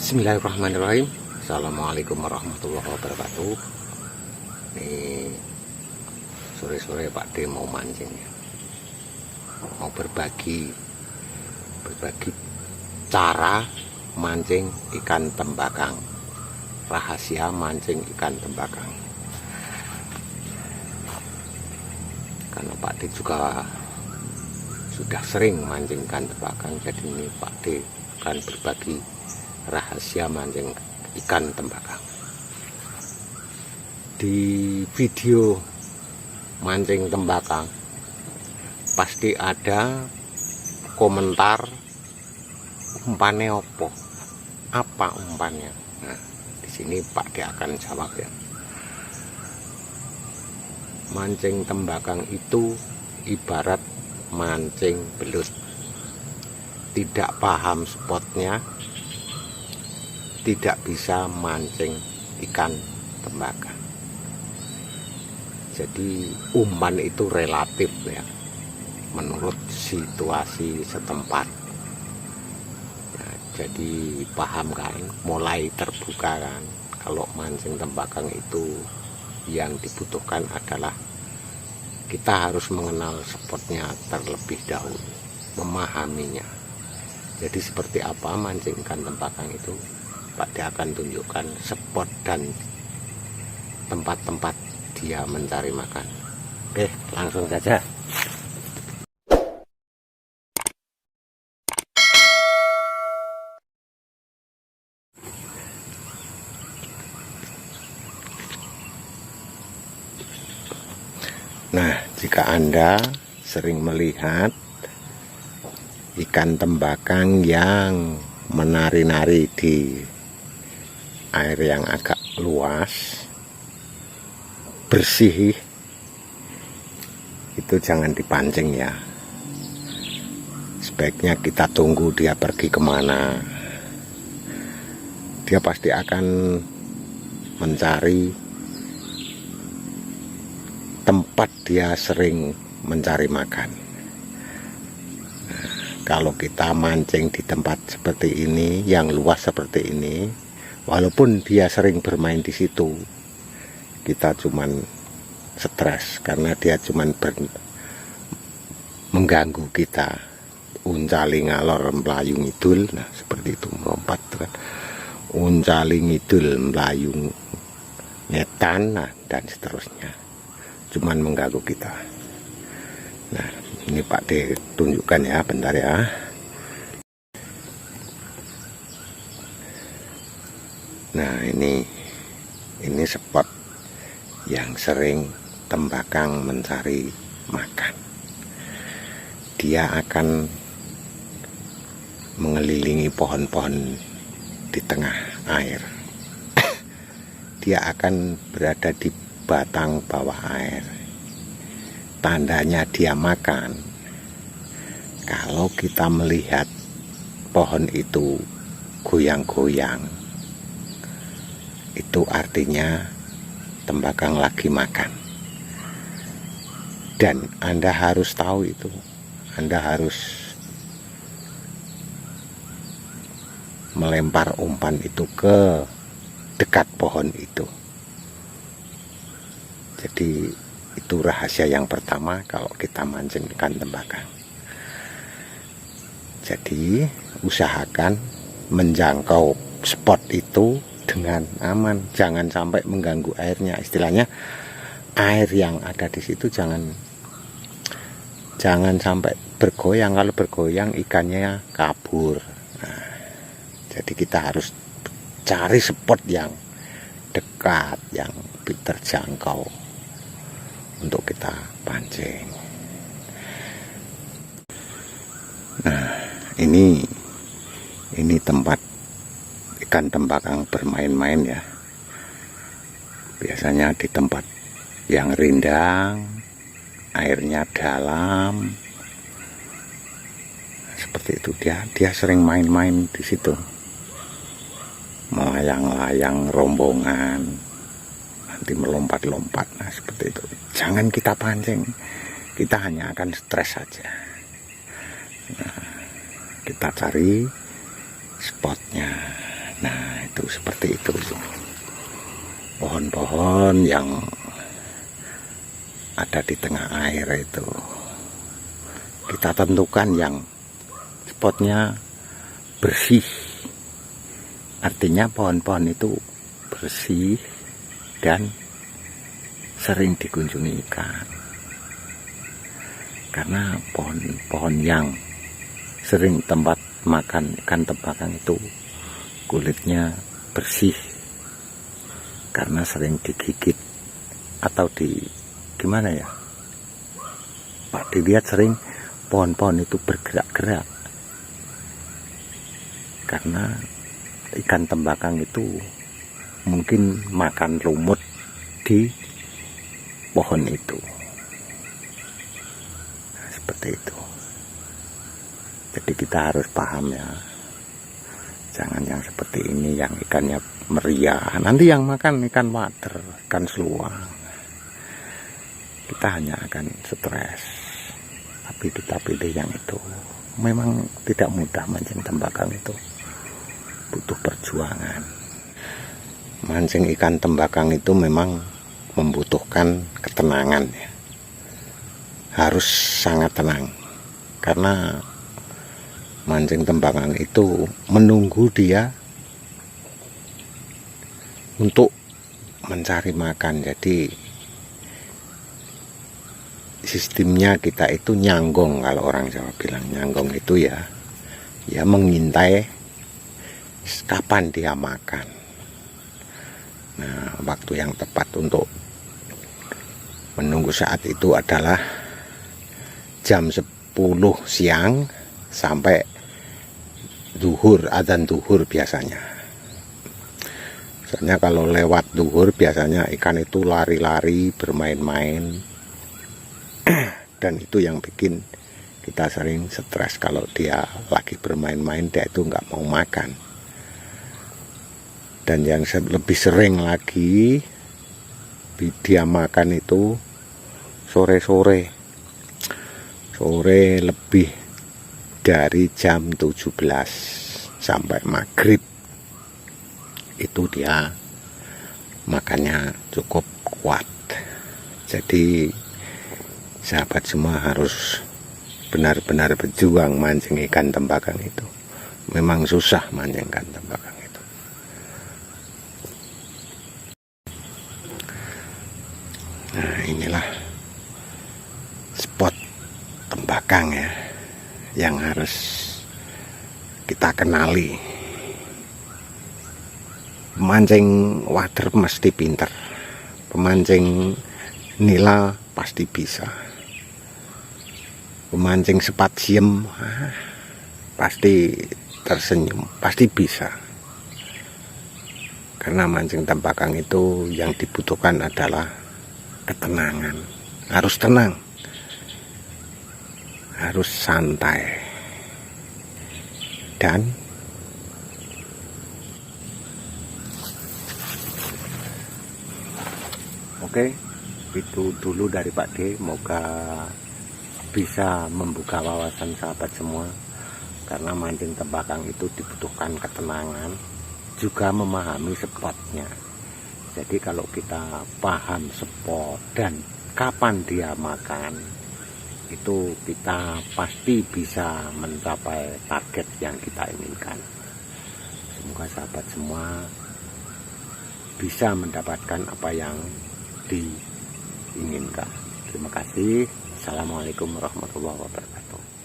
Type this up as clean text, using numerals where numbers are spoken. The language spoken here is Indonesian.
Bismillahirrahmanirrahim. Assalamualaikum warahmatullahi wabarakatuh. Ini sore-sore Pak D mau mancing ya. Mau berbagi cara mancing ikan tembakang, rahasia mancing ikan tembakang. Karena Pak D juga sudah sering mancing ikan tembakang, jadi ini Pak D akan berbagi rahasia mancing ikan tembakang. Di video mancing tembakang pasti ada komentar, umpannya apa umpannya. Nah, di sini Pak D akan jawab ya. Mancing tembakang itu ibarat mancing belut. Tidak paham spotnya, tidak bisa mancing ikan tembakang. Jadi umpan itu relatif ya, menurut situasi setempat ya, jadi paham kan, mulai terbuka kan. Kalau mancing tembakang itu yang dibutuhkan adalah kita harus mengenal spotnya terlebih dahulu, memahaminya. Jadi seperti apa mancing ikan tembakang itu, Pak D akan tunjukkan spot dan tempat-tempat dia mencari makan. Oke, langsung saja. Nah, jika Anda sering melihat ikan tembakang yang menari-nari di air yang agak luas, bersih, itu jangan dipancing ya. Sebaiknya kita tunggu dia pergi kemana. Dia pasti akan mencari tempat dia sering mencari makan. Nah, kalau kita mancing di tempat seperti ini, yang luas seperti ini, walaupun dia sering bermain di situ, kita cuman stres karena dia cuman mengganggu kita. Uncali ngalor melayu ngidul, nah seperti itu, melompat kan. Uncali ngidul melayu ngetan, nah dan seterusnya, cuman mengganggu kita. Nah, ini Pak D tunjukkan ya, bentar ya. Nah, ini spot yang sering tembakang mencari makan. Dia akan mengelilingi pohon-pohon di tengah air. Dia akan berada di batang bawah air. Tandanya dia makan kalau kita melihat pohon itu goyang-goyang, itu artinya tembakang lagi makan. Dan Anda harus tahu itu. Anda harus melempar umpan itu ke dekat pohon itu. Jadi itu rahasia yang pertama kalau kita mancing ikan tembakang. Jadi usahakan menjangkau spot itu dengan aman, jangan sampai mengganggu airnya. Istilahnya air yang ada di situ jangan sampai bergoyang. Kalau bergoyang ikannya kabur. Nah, jadi kita harus cari spot yang dekat, yang terjangkau untuk kita pancing. Nah, ini tempat ikan tembakang bermain-main ya. Biasanya di tempat yang rindang, airnya dalam, seperti itu. Dia sering main-main di situ, melayang-layang rombongan, nanti melompat-lompat. Nah, seperti itu. Jangan kita pancing, kita hanya akan stres saja. Nah, kita cari spotnya. Nah, seperti itu. Pohon-pohon yang ada di tengah air itu kita tentukan yang spotnya bersih, artinya pohon-pohon itu bersih dan sering dikunjungi ikan. Karena pohon-pohon yang sering tempat makan ikan tembakang itu kulitnya bersih karena sering digigit atau gimana ya Pak, dilihat sering pohon-pohon itu bergerak-gerak karena ikan tembakang itu mungkin makan lumut di pohon itu. Nah, seperti itu. Jadi kita harus paham ya, jangan yang seperti ini yang ikannya meriah, nanti yang makan ikan wader, ikan seluang, kita hanya akan stres. Tapi kita pilih yang itu. Memang tidak mudah mancing tembakang itu, butuh perjuangan. Mancing ikan tembakang itu memang membutuhkan ketenangan ya. Harus sangat tenang, karena mancing tembakang itu menunggu dia untuk mencari makan. Jadi sistemnya kita itu nyanggong, kalau orang Jawa bilang nyanggong itu ya mengintai kapan dia makan. Nah, waktu yang tepat untuk menunggu saat itu adalah jam 10 siang sampai duhur, adzan duhur biasanya. Soalnya kalau lewat duhur biasanya ikan itu lari-lari, bermain-main, dan itu yang bikin kita sering stres. Kalau dia lagi bermain-main, dia itu nggak mau makan. Dan yang lebih sering lagi dia makan itu sore lebih dari jam 17 sampai maghrib. Itu dia makannya cukup kuat. Jadi sahabat semua harus benar-benar berjuang mancing ikan tembakang itu. Memang susah mancing ikan tembakang itu. Nah, inilah spot tembakang ya, yang harus kita kenali. Pemancing wader mesti pinter, pemancing nila pasti bisa, pemancing sepat siem pasti tersenyum, pasti bisa. Karena mancing tembakang itu yang dibutuhkan adalah ketenangan. Harus tenang, harus santai, dan oke, itu dulu dari Pak D. Moga bisa membuka wawasan sahabat semua, karena mancing tembakang itu dibutuhkan ketenangan, juga memahami spotnya. Jadi kalau kita paham spot dan kapan dia makan, itu kita pasti bisa mencapai target yang kita inginkan. Semoga sahabat semua bisa mendapatkan apa yang diinginkan. Terima kasih. Assalamualaikum warahmatullahi wabarakatuh.